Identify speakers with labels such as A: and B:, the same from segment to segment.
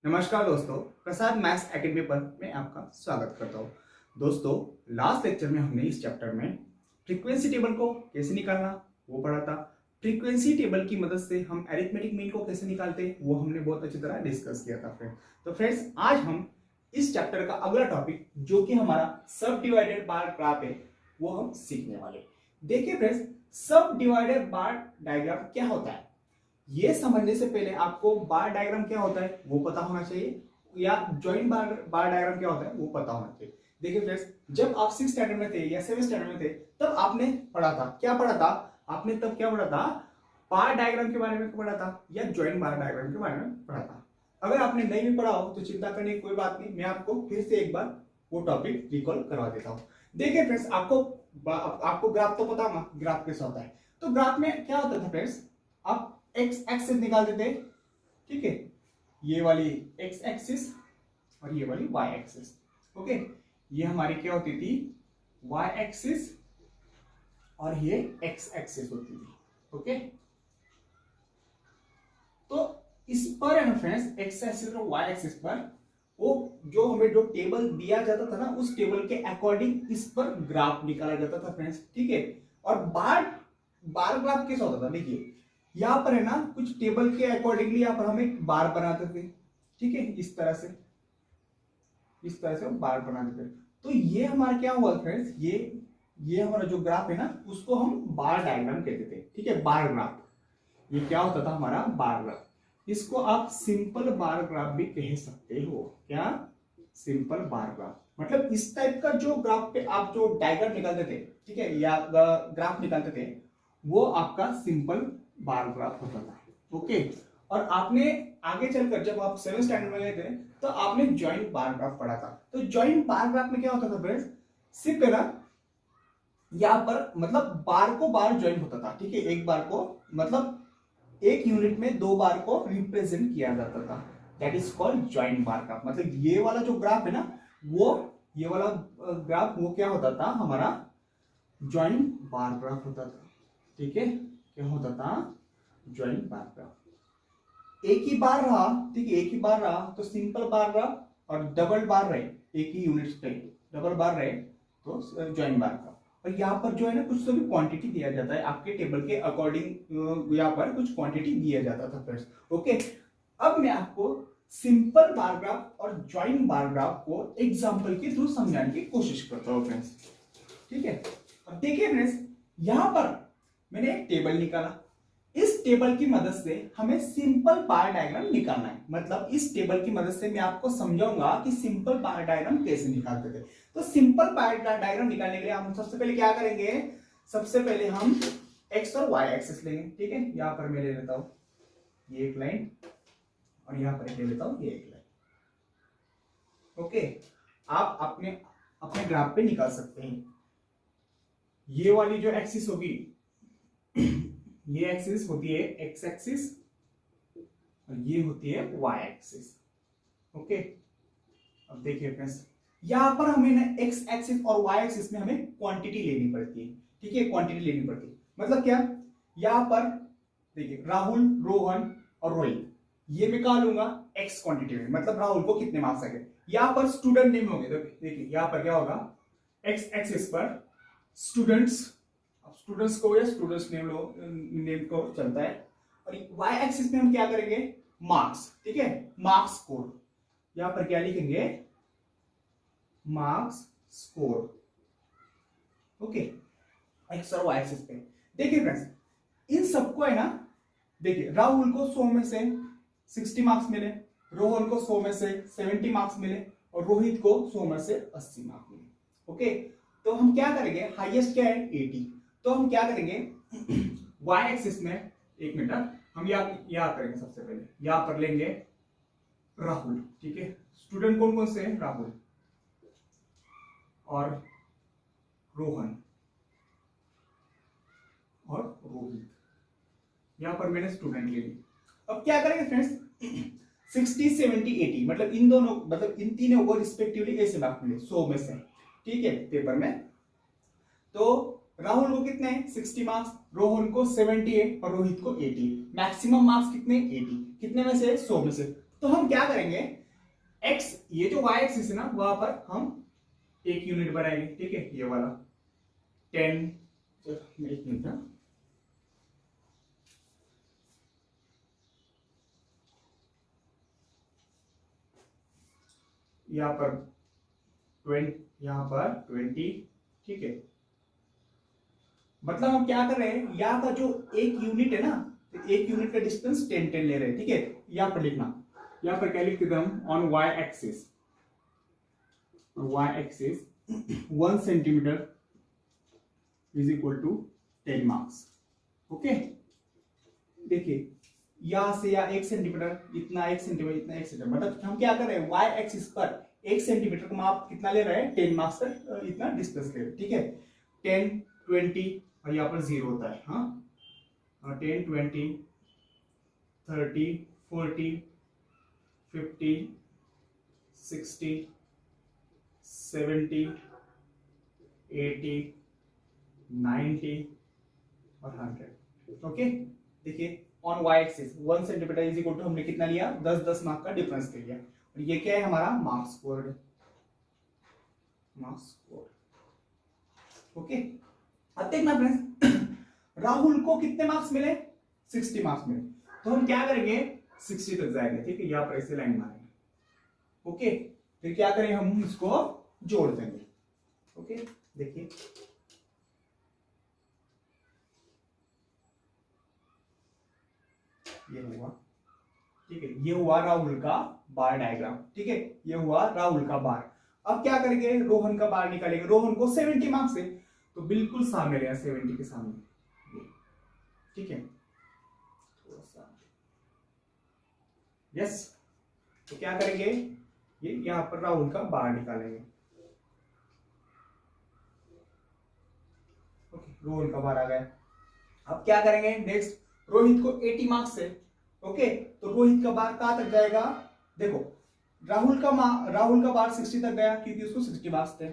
A: नमस्कार दोस्तों, प्रसाद maths academy पर मैं आपका स्वागत करता हूँ। दोस्तों, लास्ट लेक्चर में हमने इस चैप्टर में फ्रीक्वेंसी टेबल को कैसे निकालना वो पढ़ा था। फ्रीक्वेंसी टेबल की मदद से हम अरिथमेटिक मीन को कैसे निकालते हैं वो हमने बहुत अच्छी तरह डिस्कस किया था फ्रेंड्स। तो फ्रेंड्स, आज हम इस चैप्टर का अगला टॉपिक जो कि हमारा सब डिवाइडेड बार ग्राफ है वो हम सीखने वाले। देखिए फ्रेंड्स, सब डिवाइडेड बार डायग्राम क्या होता है ये समझने से पहले आपको बार डायग्राम क्या होता है वो पता होना चाहिए, या जॉइंट बार डायग्राम क्या होता है वो पता होना चाहिए। देखिए फ्रेंड्स, जब आप 6th स्टैंडर्ड में थे या 7th स्टैंडर्ड में थे तब आपने पढ़ा था, क्या पढ़ा था आपने, तब क्या पढ़ा था, बार डायग्राम के बारे में पढ़ा था या जॉइंट बार डायग्राम के बारे में पढ़ा था। अगर आपने नहीं भी पढ़ा हो तो चिंता करने की कोई बात नहीं, मैं आपको फिर से एक बार वो टॉपिक रिकॉल करवा देता हूँ। देखिए फ्रेंड्स, आपको ग्राफ तो पता होगा ग्राफ कैसा होता है। तो ग्राफ में क्या होता था फ्रेंड्स, आप एक्स एक्सिस निकाल देते, ठीक है, ये वाली एक्स एक्सिस और ये वाली वाई एक्सिस। ओके, ये हमारी क्या होती थी, वाई एक्सिस और ये एक्स एक्सिस होती थी। ओके, तो इस पर है ना फ्रेंड्स, एक्स एक्सिस और वाई एक्सिस पर वो जो हमें जो टेबल दिया जाता था ना, उस टेबल के अकॉर्डिंग इस पर ग्राफ निकाला जाता था फ्रेंड्स, ठीक है। और बार ग्राफ कैसा होता था, देखिए यहां पर है ना, कुछ टेबल के अकॉर्डिंगली यहां पर हम एक बार बनाते थे, ठीक है, इस तरह से हम बार बनाते थे। तो ये हमारा क्या हुआ फ्रेंड्स, ये हमारा जो ग्राफ है ना उसको हम बार डायग्राम कहते थे, ठीक है, बार ग्राफ। ये क्या होता था हमारा बार ग्राफ। इसको आप सिंपल बार ग्राफ भी कह सकते हो। क्या, सिंपल बार ग्राफ मतलब इस टाइप का जो ग्राफ पे आप जो डायग्राम निकालते थे, ठीक है, या ग्राफ निकालते थे, वो आपका सिंपल बार ग्राफ होता था। ओके, और आपने आगे चलकर जब आप 7th स्टैंडर्ड में गए थे तो आपने जॉइंट बार ग्राफ पढ़ा था। तो जॉइंट बार ग्राफ में क्या होता था फ्रेंड्स, सिर्फ है ना यहां पर मतलब बार को बार ज्वाइन होता था, ठीक है, एक बार को मतलब एक यूनिट में दो बार को रिप्रेजेंट किया जाता था, that is called joint bar graph. मतलब ये वाला जो ग्राफ है ना, वो ये वाला ग्राफ वो क्या होता था हमारा जॉइंट बार ग्राफ होता था, ठीक है, क्या होता था, जॉइंट बार ग्राफ। एक ही बार रहा, ठीक है, एक ही बार रहा तो सिंपल बार रहा, और डबल बार रहे एक ही यूनिट पे, डबल बार रहे तो जॉइंट बार ग्राफ। और यहाँ पर जो है ना कुछ तो भी क्वांटिटी दिया जाता है आपके टेबल के अकॉर्डिंग, यहाँ पर कुछ क्वांटिटी दिया जाता था फ्रेंड्स। ओके, अब मैं आपको सिंपल बार ग्राफ और जॉइंट बार ग्राफ को एग्जांपल के थ्रू समझाने की कोशिश करता हूँ फ्रेंड्स, ठीक है। अब देखिए फ्रेंड्स, यहां पर मैंने एक टेबल निकाला, इस टेबल की मदद से हमें सिंपल बार डायग्राम निकालना है। मतलब इस टेबल की मदद से मैं आपको समझाऊंगा कि सिंपल बार डायग्राम कैसे निकालते थे। तो सिंपल बार डायग्राम निकालने के लिए हम सबसे पहले क्या करेंगे, सबसे पहले हम एक्स और वाई एक्सिस लेंगे, ठीक है। यहां पर मैं ले लेता हूं ये एक लाइन और यहां पर ले लेता हूं ये एक लाइन। ओके, आप अपने अपने ग्राफ पे निकाल सकते हैं। ये वाली जो एक्सिस होगी ये एक्सिस होती है एक्स एक्सिस और ये होती है वाई एक्सिस। ओके, अब देखिए फ्रेंड्स, यहां पर हमें ना एक्स एक्सिस और वाई एक्सिस में हमें क्वांटिटी लेनी पड़ती है, ठीक है, क्वांटिटी लेनी पड़ती है। मतलब क्या, यहां पर देखिए राहुल, रोहन और रोहित, ये मैं कहा लूंगा एक्स क्वांटिटी में, मतलब राहुल को कितने मार्क्स आ गए। यहां पर स्टूडेंट नेम होंगे, तो देखिए यहां पर क्या होगा, एक्स एक्सिस पर स्टूडेंट्स को या स्टूडेंट्स नेम को चलता है, और वाई एक्सिस में हम क्या करेंगे, मार्क्स, ठीक है, मार्क्स स्कोर। यहां पर क्या लिखेंगे, मार्क्स स्कोर। ओके, एक्स और वाई एक्सिस पे देखिए फ्रेंड्स, इन सबको है ना, देखिए राहुल को 100 में से 60 मार्क्स मिले, रोहन को 100 में से 70 मार्क्स मिले और रोहित को 100 में से 80 मार्क्स मिले। ओके, तो हम क्या करेंगे, हाईएस्ट क्या है 80, तो हम क्या करेंगे वाई एक्सिस में, एक मिनट, हम यहां करेंगे, सबसे पहले यहां पर लेंगे राहुल, ठीक है, स्टूडेंट कौन कौन से हैं, राहुल और रोहन और रोहित, यहां पर मैंने स्टूडेंट ले ली। अब क्या करेंगे फ्रेंड्स, 60 70 80 मतलब इन दोनों, मतलब इन तीनों को रिस्पेक्टिवली ऐसे मार्क्स मिले 100 में से, ठीक है, पेपर में। तो राहुल को कितने हैं 60 मार्क्स, रोहन को 70 है और रोहित को 80। मैक्सिमम मार्क्स कितने 80, कितने में से 100 में से। तो हम क्या करेंगे, एक्स ये जो वाई एक्सिस है ना वहां पर हम एक यूनिट बनाएंगे, ठीक है, ये वाला 10, एक मिनट ना, यहाँ पर 20, यहाँ पर 20, ठीक है। मतलब हम क्या कर रहे हैं, यहाँ का जो एक यूनिट है ना, तो एक यूनिट का डिस्टेंस 10 10 ले रहे हैं, ठीक है। यहाँ पर लिखना, यहाँ पर क्या लिखते हैं हम, on Y axis, Y axis 1 centimetre is equal to 10 marks. Okay, देखिए यहां से या 1 सेंटीमीटर, इतना 1 सेंटीमीटर, इतना 1 सेंटीमीटर, मतलब हम क्या कर रहे हैं, वाई एक्सिस पर 1 सेंटीमीटर का माप कितना ले रहे हैं, 10 मार्क्स का इतना डिस्टेंस ले रहे हैं, ठीक है। 10 20 और यहाँ पर 0 होता है, हाँ, 10 20 30 40 50 60 70 80 90 और 100। ओके, देखिए on Y axis 1 centimetre is equal to हमने कितना लिया, 10 10 मार्क का डिफरेंस ले लिया, और ये क्या है हमारा marks score, marks score. Okay, अब देखना फ्रेंड्स, राहुल को कितने मार्क्स मिले, 60 मार्क्स मिले, तो हम क्या करेंगे 60 तक जाएंगे, ठीक है, यहाँ पर ऐसे लाइन मारेंगे। ओके, फिर क्या करेंगे, हम इसको जोड़ देंगे। ओके, देखिए ये हुआ, ठीक है, ये हुआ राहुल का बार डायग्राम, ठीक है, ये हुआ राहुल का बार। अब क्या करेंगे, रोहन का बार निकालेंगे, रोहन को 70 मार्क्स है, तो बिल्कुल सामने रहेगा 70 के सामने, ठीक है, थोड़ा सा, यस। तो क्या करेंगे, ये यहां पर राहुल का बार निकालेंगे, ओके, रोहन का बार आ गया। अब क्या करेंगे नेक्स्ट, रोहित को 80 मार्क्स है, ओके, तो रोहित का बार कहां तक जाएगा, देखो राहुल का बार 60 तक गया क्योंकि उसको 60 मार्क्स थे,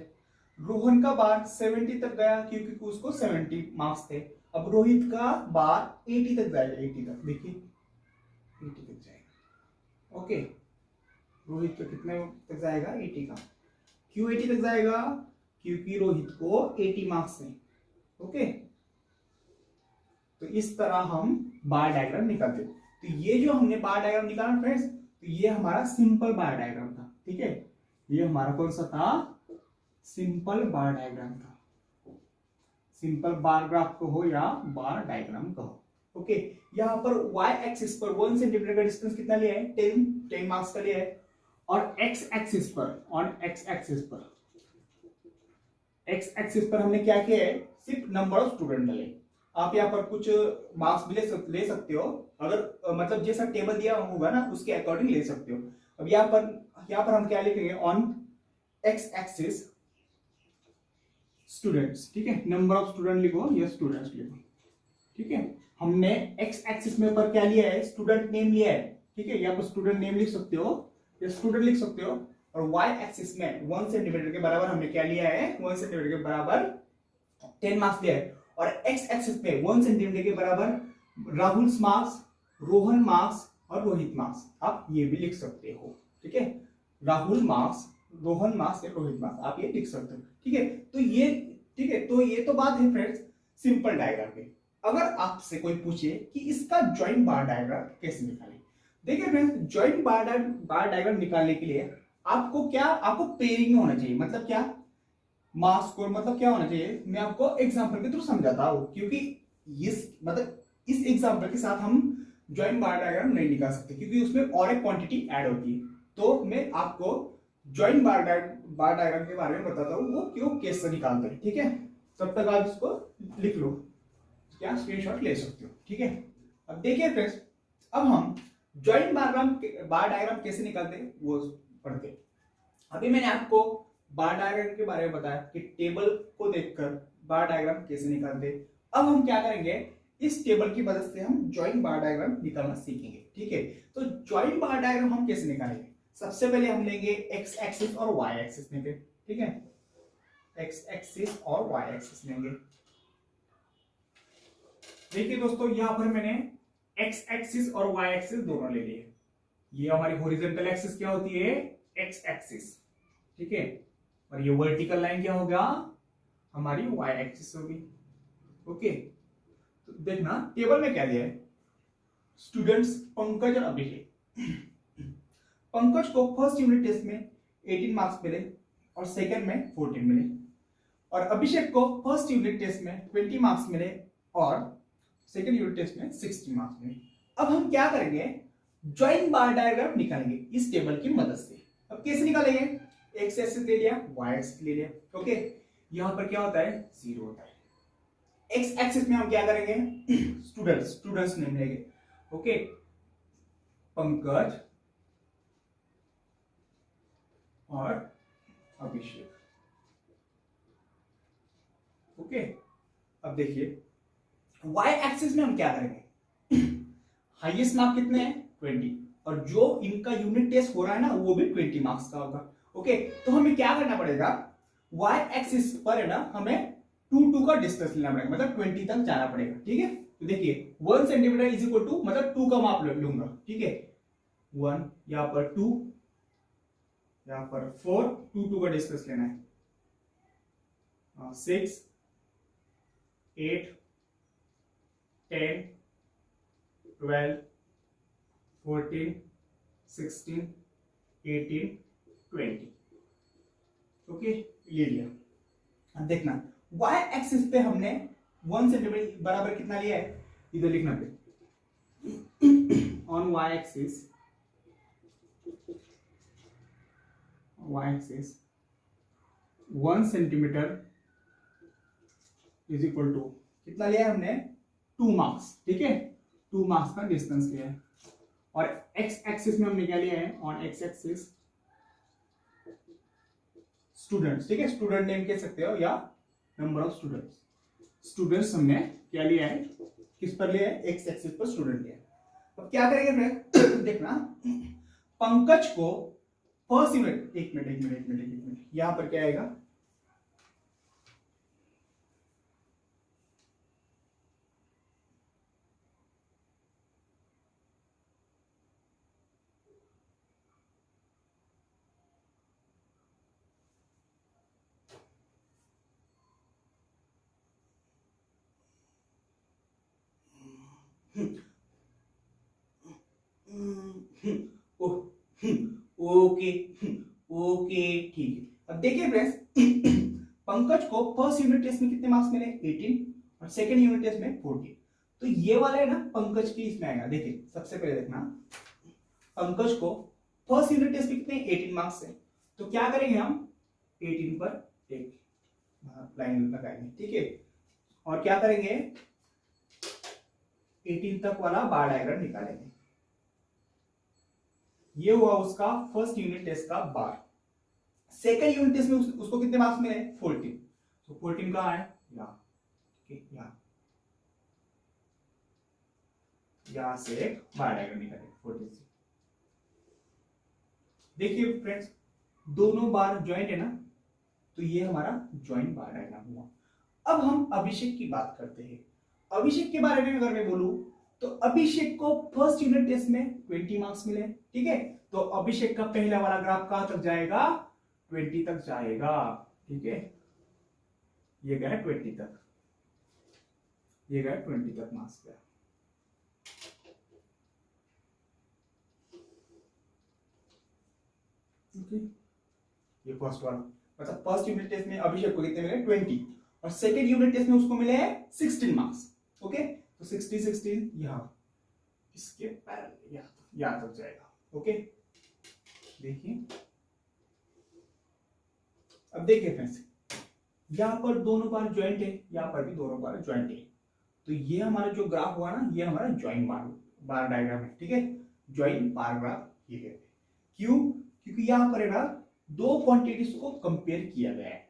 A: रोहन का बार 70 तक गया क्योंकि उसको 70 मार्क्स थे, अब रोहित का बार 80 तक जाएगा, 80 तक, देखिए 80 तक जाएगा। ओके, रोहित का कितने तक जाएगा, 80 का, क्यों 80 तक जाएगा, क्योंकि रोहित को 80 मार्क्स है। ओके, तो इस तरह हम बार डायग्राम निकालते। तो ये जो हमने बार डायग्राम निकाला फ्रेंड्स, तो ये हमारा सिंपल बार डायग्राम था, ठीक है, ये हमारा कौन सा था, सिंपल बार डायग्राम था, सिंपल बार ग्राफ कहो या बार डायग्राम कहो। ओके, यहाँ पर y एक्सिस पर 1 सेंटीमीटर का डिस्टेंस कितना लिया है, 10 मार्क्स का लिया है, और x एक्सिस पर, ऑन x एक्सिस पर हमने क्या किया है, सिर्फ नंबर ऑफ स्टूडेंट डाले। आप यहाँ पर कुछ मार्क्स भी ले सकते हो, अगर मतलब जैसा टेबल दिया होगा ना उसके अकॉर्डिंग ले सकते हो। अब यहाँ पर हम क्या लिखेंगे, ऑन x एक्सिस स्टूडेंट्स, ठीक है, नंबर ऑफ स्टूडेंट लिखो या स्टूडेंट्स लिखो, ठीक है। हमने x एक्सिस में पर क्या लिया है, स्टूडेंट नेम लिया है, ठीक है, यहाँ पर स्टूडेंट नेम लिख सकते हो या स्टूडेंट लिख सकते हो, और y एक्सिस में 1 सेंटीमीटर के बराबर हमने क्या लिया है, 1 सेंटीमीटर के बराबर 10 मार्क्स लिया है, और x एक्सिस पे 1 सेंटीमीटर के बराबर राहुल मार्क्स, रोहन मार्क्स और रोहित मार्क्स, आप ये भी लिख सकते हो, ठीक है, राहुल मार्क्स, रोहन मार्क्स या रोहित मार्क्स आप ये लिख सकते हो, ठीक है। तो ये, ठीक है, तो ये तो बात है फ्रेंड्स सिंपल डायग्राम की। अगर आपसे कोई पूछे कि इसका जॉइंट बार डायग्राम कैसे निकालें, देखिए फ्रेंड्स, जॉइंट बार डायग्राम निकालने के लिए आपको पेयरिंग में होना चाहिए, मतलब क्या, मार्क्स स्कोर मतलब क्या होना चाहिए, मैं आपको एग्जांपल के थ्रू समझाता हूं, क्योंकि इस एग्जांपल के साथ हम जॉइंट बार डायग्राम नहीं निकाल सकते, क्योंकि उसमें और एक क्वांटिटी ऐड होती है। तो मैं आपको जॉइंट बार डायग्राम के बारे में बताता हूँ, वो क्यों कैसे निकालते हैं, ठीक है। तब तक आप इसको लिख लो, क्या स्क्रीनशॉट ले सकते हो, ठीक है। अब देखिए फ्रेंड्स, अब हम जॉइंट बार डायग्राम कैसे निकालते हैं वो पढ़ते हैं। अभी मैंने आपको बार डायग्राम के बारे में बताया कि टेबल को देखकर बार डायग्राम कैसे निकालते हैं। अब हम क्या करेंगे, इस टेबल की मदद से हम जॉइंट बार डायग्राम निकालना सीखेंगे, ठीक है। तो जॉइंट बार डायग्राम हम कैसे निकालेंगे, सबसे पहले हम लेंगे x एक्सिस और y एक्सिस लेंगे, ठीक है, x एक्सिस और y एक्सिस लेंगे। देखिए दोस्तों, यहां पर मैंने x एक्सिस और y एक्सिस दोनों ले लिए, ये हमारी हॉरिजॉन्टल एक्सिस क्या होती है, एक्स एक्सिस, ठीक है। और ये वर्टिकल लाइन क्या होगा, हमारी वाई एक्सिस होगी। ओके, तो देखना टेबल में क्या दिया है, स्टूडेंट्स पंकज और अभिषेक। पंकज को फर्स्ट यूनिट टेस्ट में 18 मार्क्स मिले और सेकंड में 14 मिले, और अभिषेक को फर्स्ट यूनिट टेस्ट में 20 मार्क्स मिले और सेकंड यूनिट टेस्ट में 60 मार्क्स मिले। अब हम क्या करेंगे, ज्वाइंट बार डायग्राम निकालेंगे इस टेबल की मदद से। अब कैसे निकालेंगे, एक्स एक्सिस ले लिया, वाई एक्सिस ले लिया। ओके, यहां पर क्या होता है, 0 होता है। एक्स एक्सिस में हम क्या करेंगे, स्टूडेंट्स नेम लेंगे। ओके, पंकज और अभिषेक। ओके, अब देखिए वाई एक्सिस में हम क्या करेंगे, हाईएस्ट मार्क कितने हैं, 20, और जो इनका यूनिट टेस्ट हो रहा है ना वो भी 20 मार्क्स का होगा। ओके, तो हमें क्या करना पड़ेगा, वाई एक्सिस पर है ना हमें 2 का डिस्टेंस लेना पड़ेगा, मतलब 20 तक जाना पड़ेगा। ठीक है, तो देखिए 1 सेंटीमीटर इज इक्वल टू, मतलब 2 का माप लूंगा। ठीक है, 1, यहां पर 2, यहां पर 4, 2 का डिस्टेंस लेना है, 6, 8, 10, 12, 14, 16, 18, 20। ओके, ले लिया। अब देखना y एक्सिस पे हमने 1 सेंटीमीटर बराबर कितना लिया है, इधर लिखना पे, on y axis 1 centimetre is equal to कितना लिया है हमने, 2 मार्क्स। ठीक है, 2 मार्क्स का डिस्टेंस लिया है। और x एक्सिस में हमने क्या लिया है, ऑन x एक्सिस स्टूडेंट्स। ठीक है, स्टूडेंट नेम कह सकते हो या नंबर ऑफ स्टूडेंट्स हमने क्या लिया है, किस पर लिया है, x एक्सिस पर स्टूडेंट लिया है। अब क्या करेंगे फ्रेंड, देखना पंकज को फर्स्ट यूनिट, एक मिनट, यहां पर क्या आएगा, ओके ठीक है। अब देखिए फ्रेंड्स, पंकज को फर्स्ट यूनिट टेस्ट में कितने मार्क्स मिले, 18, और सेकंड यूनिट टेस्ट में 14। तो ये वाला है ना पंकज की इसमें आएगा। देखिए सबसे पहले देखना, पंकज को फर्स्ट यूनिट टेस्ट में कितने, 18 मार्क्स है, तो क्या करेंगे हम 18 पर एक लाइन लगाएंगे। ठीक है, और क्या करेंगे 18 तक वाला बार डायग्राम निकालेंगे। ये हुआ उसका फर्स्ट यूनिट टेस्ट का बार। सेकंड यूनिट टेस्ट में उसको कितने मार्क्स मिले, 14। तो 14 कहां है, यहां से एक बार डायग्राम निकालेंगे 14 से। देखिए फ्रेंड्स, दोनों बार ज्वाइंट है ना, तो ये हमारा ज्वाइंट बार डायग्राम हुआ। अब हम अभिषेक की बात करते हैं। अभिषेक के बारे में अगर मैं बोलूं तो अभिषेक को फर्स्ट यूनिट टेस्ट में 20 मार्क्स मिले। ठीक है, तो अभिषेक का पहला वाला ग्राफ कहां तक जाएगा, 20 तक जाएगा। ठीक है, ये गया 20 तक, ये गया 20 तक मार्क्स गया। ये फर्स्ट वाला, मतलब फर्स्ट यूनिट टेस्ट में अभिषेक को कितने मिले, 20, और सेकंड यूनिट टेस्ट में उसको मिले 16 मार्क्स। ओके, तो 16 यहां इसके पैरेलल यहां तक जाएगा। ओके, देखिए अब देखिए फ्रेंड्स, यहां पर दोनों बार ज्वाइंट है, यहां पर भी दोनों बार ज्वाइंट है। तो ये हमारा जो ग्राफ हुआ ना, ये हमारा ज्वाइंट बार डायग्राम है। ठीक है, ज्वाइंट बार ग्राफ ये कहते हैं। क्यों, क्योंकि यहां पर है ना दो क्वांटिटीज को कंपेयर किया गया है,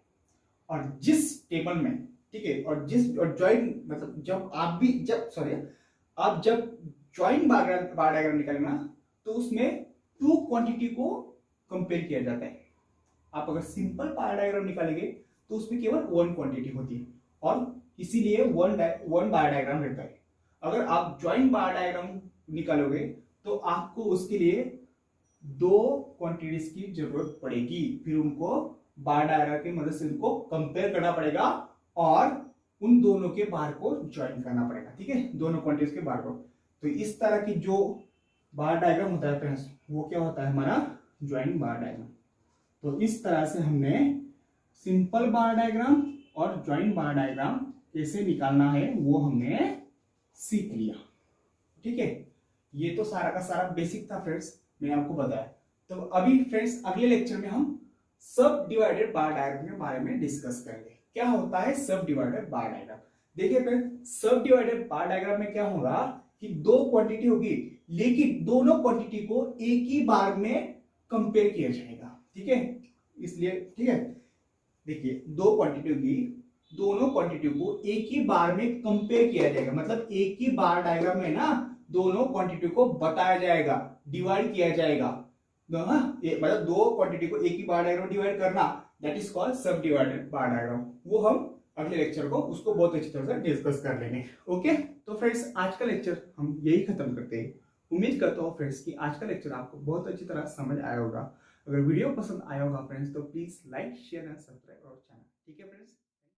A: और जिस टेबल में, ठीक है, और ज्वाइंट मतलब जब ज्वाइंट बार डायग्राम निकालेंगे ना, तो उसमें 2 क्वांटिटी को कंपेयर किया जाता है। आप अगर सिंपल बार डायग्राम निकालेंगे तो उसमें केवल 1 क्वांटिटी होती है, और इसीलिए वन बार डायग्राम रहता है। अगर आप ज्वाइंट बार डायग्राम निकालोगे तो आपको उसके लिए दो क्वांटिटीज की जरूरत पड़ेगी, फिर उनको बार डायग्राम की मदद से उनको कंपेयर करना पड़ेगा और उन दोनों के बार को ज्वाइन करना पड़ेगा। ठीक है, दोनों क्वांटिटीज के बार को। तो इस तरह की जो बार डायग्राम होता है फ्रेंड्स, वो क्या होता है हमारा ज्वाइन बार डायग्राम। तो इस तरह से हमने सिंपल बार डायग्राम और ज्वाइन बार डायग्राम कैसे निकालना है वो हमने सीख लिया। ठीक है, ये तो सारा का सारा बेसिक था फ्रेंड्स, मैंने आपको बताया। तो अभी फ्रेंड्स अगले लेक्चर में हम सब डिवाइडेड बार डायग्राम के बारे में डिस्कस करेंगे। क्या होता है सब डिवाइडेड बार डायग्राम? देखिए फ्रेंड्स, सब डिवाइडेड बार डायग्राम में क्या होगा कि दो क्वांटिटी होगी, लेकिन दोनों क्वांटिटी को एक ही बार में कंपेयर किया जाएगा। ठीक है, इसलिए ठीक है, देखिए दो क्वांटिटी होगी, दोनों क्वांटिटी को एक ही बार में कंपेयर किया जाएगा। मतलब एक ही बार डायग्राम में ना दोनों क्वांटिटी को बताया जाएगा, डिवाइड किया जाएगा। मतलब दो क्वांटिटी को एक ही बार डायग्राम डिवाइड करना, दैट इज कॉल्ड सब डिवाइडेड बार डायग्राम। वो हम अगले लेक्चर को उसको बहुत अच्छी तरह से डिस्कस कर लेंगे। ओके, तो फ्रेंड्स आज का लेक्चर हम यही खत्म करते हैं। उम्मीद करता हूँ फ्रेंड्स कि आज का लेक्चर आपको बहुत अच्छी तरह समझ आया होगा। अगर वीडियो पसंद आया होगा फ्रेंड्स तो please like share and subscribe our channel. ठीक है फ्रेंड्स।